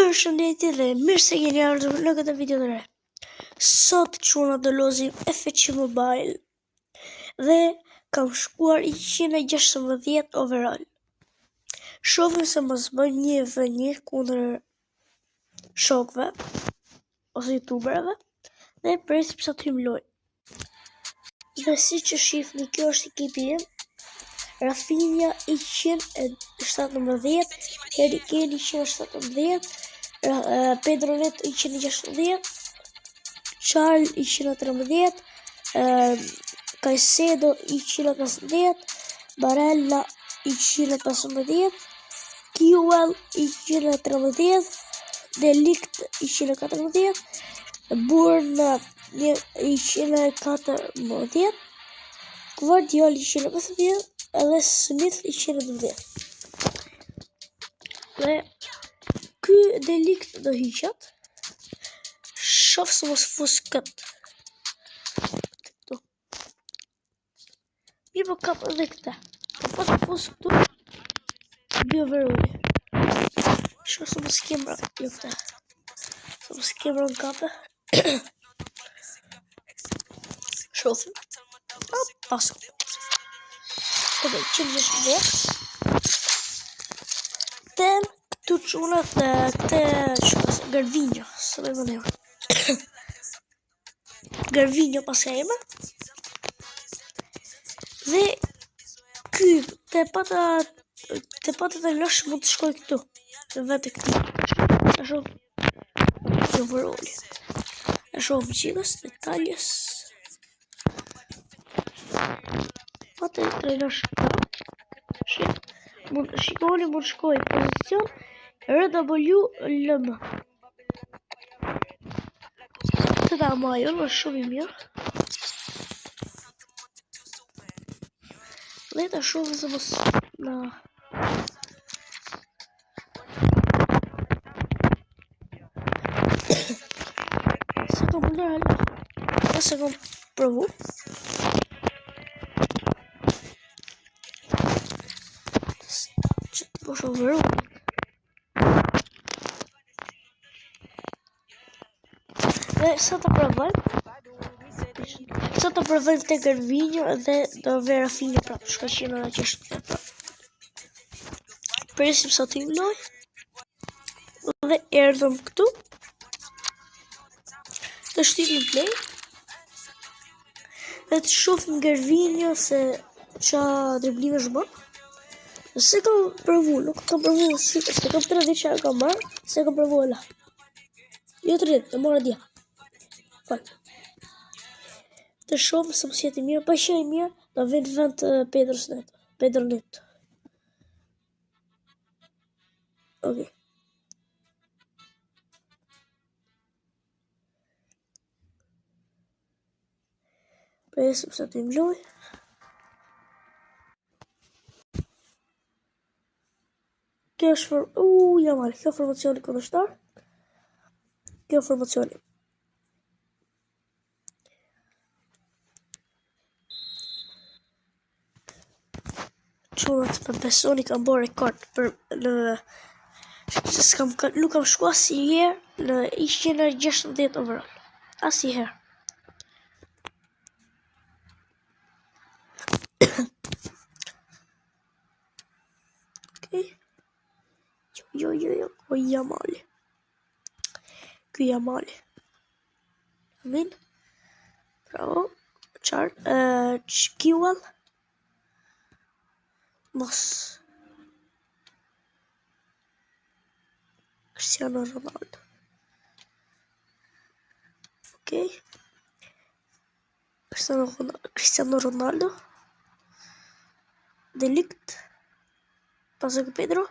Përshëndetje dhe mirë se keni ardhur në këtë video të re. Sot çuna do lozim FC Mobile dhe kam shkuar 116 overall. Shohim se mos bëjmë një vënir kundër shokëve ose youtuberëve dhe presim sa të hym lojë. Dhe siç e shihni, kjo është ekipi im. Rafinha 117, Harry Kane 117, Pedro Neto 160, Charles 113, Caicedo 150, Barella 115, Kewell 113, De Ligt 114, Burna 114, Guardiola 150 edhe Smith 110. Dhe ky De Ligt do hiqet. Shof se mos fus këtë. Mirë po kap edhe këta. Po pas fus këtu. Bio verulli. Shof se mos kemra jo këta. Se mos kemra në kape. Shof. Paso. Këtë që në shpër. Ten këtu qunat dhe këte shkas Gervinho. Së me më nëjë. Gervinho pas ka ema. Dhe ky te pata të lësh mund të shkoj këtu. Dhe vete këtu. E shof. Kjo vëroli. E shof gjithës, detaljes. Pata të lësh këtu. Shikoni mund shkoj pozicion RWLM. Të da majon është shumë i mirë. Dhe ta shumë se mos na se kom lërë se kom provu. Që të po shumë vëru. Dhe sa të provojmë të Gervinho dhe do ve Rafinha prapë, shka qenë në që është prapë. Presim sa të hym lojë. Dhe erdhëm këtu. Të shtypim play. Dhe të shofim Gervinho se qa driblime është bërë. Se kam provu, nuk kam provu, se kam 30 që kam marrë, se kam provu e la. Jo 30, të marrë dja. Falë. Të shohim se mos jetë mirë, pa që e mirë, do vend vend Pedro Neto. Okej. Presim sa të hym lojë. Kjo është jamar, kjo formacioni kundërshtar. Kjo formacioni. Qunat me besoni kam bërë rekord për në nuk kam shku asë i herë në 116 overall. Asë i herë. Okej. Jo, ko jamali. Ky jamali. Amin. Bravo. Kewell. Mos. Cristiano Ronaldo. Okej. Cristiano Ronaldo. De Ligt. Pasă cu Pedro.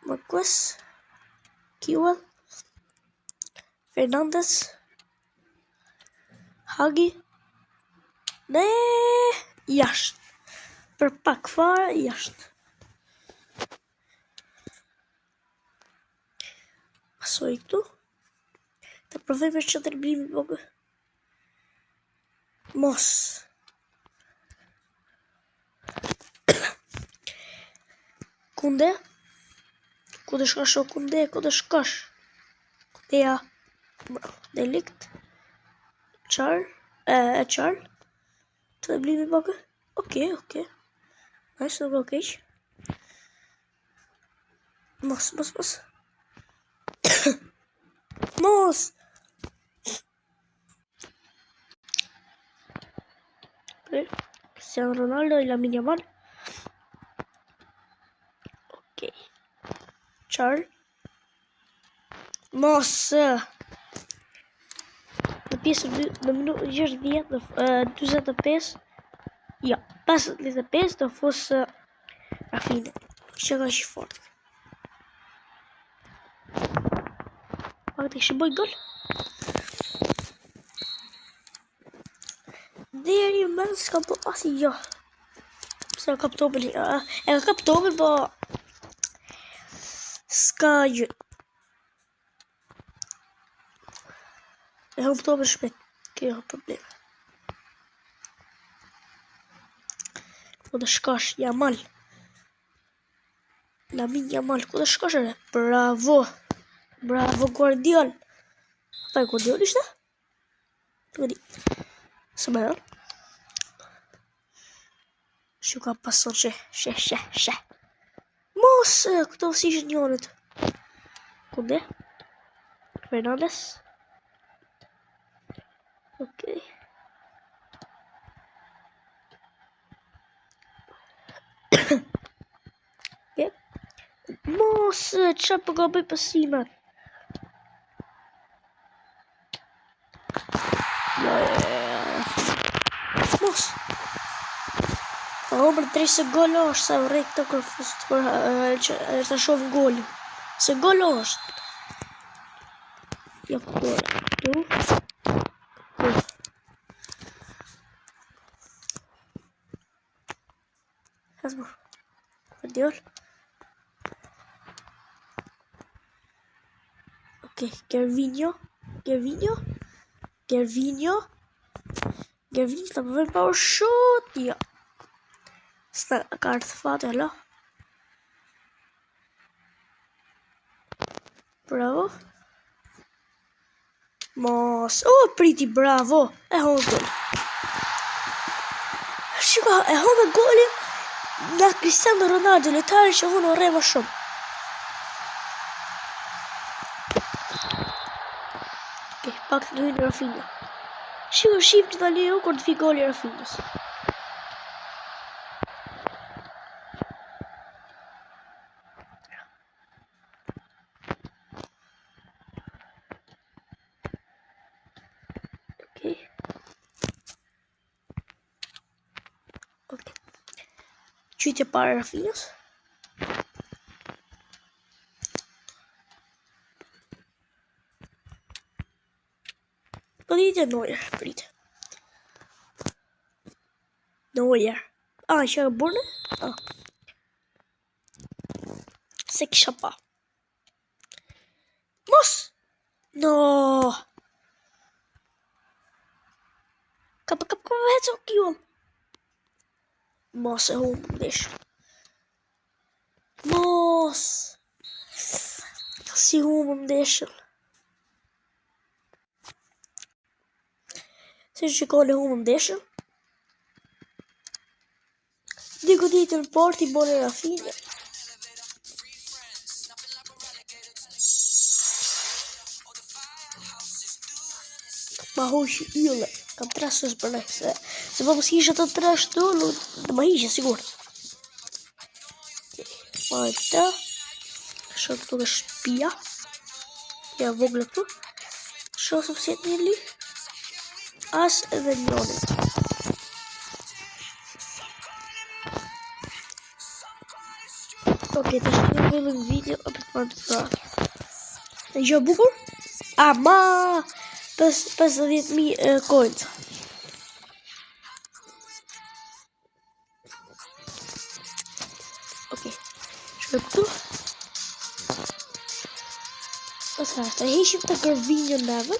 Marquez. Kewell. Fernandes. Hagi. Ne jashtë. Për pak fare jashtë. Pasoj këtu. Të provojmë që të rëblimi bëgë. Mos. Kunde. Ku të shkash o kunde, ku të shkash? Kundeja. Delikt. Qarl. Qarl. Të dhe blimi bakë. Okej. Nice, nuk okej. Mos. Mos! Cristiano Ronaldo e Lamine Yamal. Okej. Qarl. Mos! Në pjesën në minutë 60 në 45. Ja, 55 në fosë Rafinha. Që ka që fort. Pak të kështë bëj gol. Deri më s'ka po asi jo. Se ka kap topin. E ka kap topin, po s'ka gjë. E humb topin shpejt. Kjo problem. Ku të shkash, Yamal. Lamine Yamal, ku të shkash e? Bravo Guardiol. Pa e Guardiol ishte? Nuk e di. Së më rënë. Shu ka pason që. She. Mos, këto si ishë njënët. Kunde? Fernandes. Okej. Mos, që për ka bëj pësimet? Mos. Pa për 3 gol është, sa vrejt të kërfust për të shofë golin. Se gol është. Ja përkore. Tu. Hasbër. Guardiol. Okay, Gervinho të përvejnë power shot, ja. Sta ka ardhë fatë, alo. Bravo. Mos, priti, bravo. E honë gol. Shika, e honë golin nga Cristiano Ronaldo, letari që honë o rema shumë. Pak të dojnë Rafinha. Shqip të tali jo kur të fi goli Rafinhës. Okej. Qytje para Rafinhës. Po ditë Neuer, prit. Neuer. Që e burne? Se kisha pa. Mos! No! Kap vetë o kjuam. Mos e humë ndish. Mos! Si humë ndishën. Se shikone humë ndeshën. Diku ditën porti bole Rafinha. Ma hoqë ylle. Kam 3 sës për ne. Se po mësë ishe të 3 shtu, dhe ma ishe sigur. Ma e të. Shërë këtu dhe shpia. Ja vogle këtu. Shërë së pësit një li. As edhe njënit. Ok, të shkëtë në vëllën video a për të marrë të prate. E gjë bukur? Ama 50.000 coins. Ok, shkëtë këtu. Të heshim të Gervinho neve.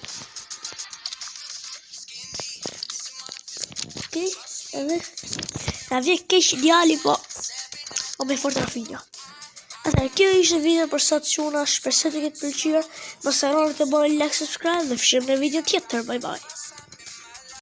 Edhe na vje keq djali, po me fort Rafinha. Atëherë, kjo ishte video për sot çuna, shpresoj të ketë pëlqyer. Mos harroni të bëni like, subscribe dhe fshihemi në video tjetër. Bye bye.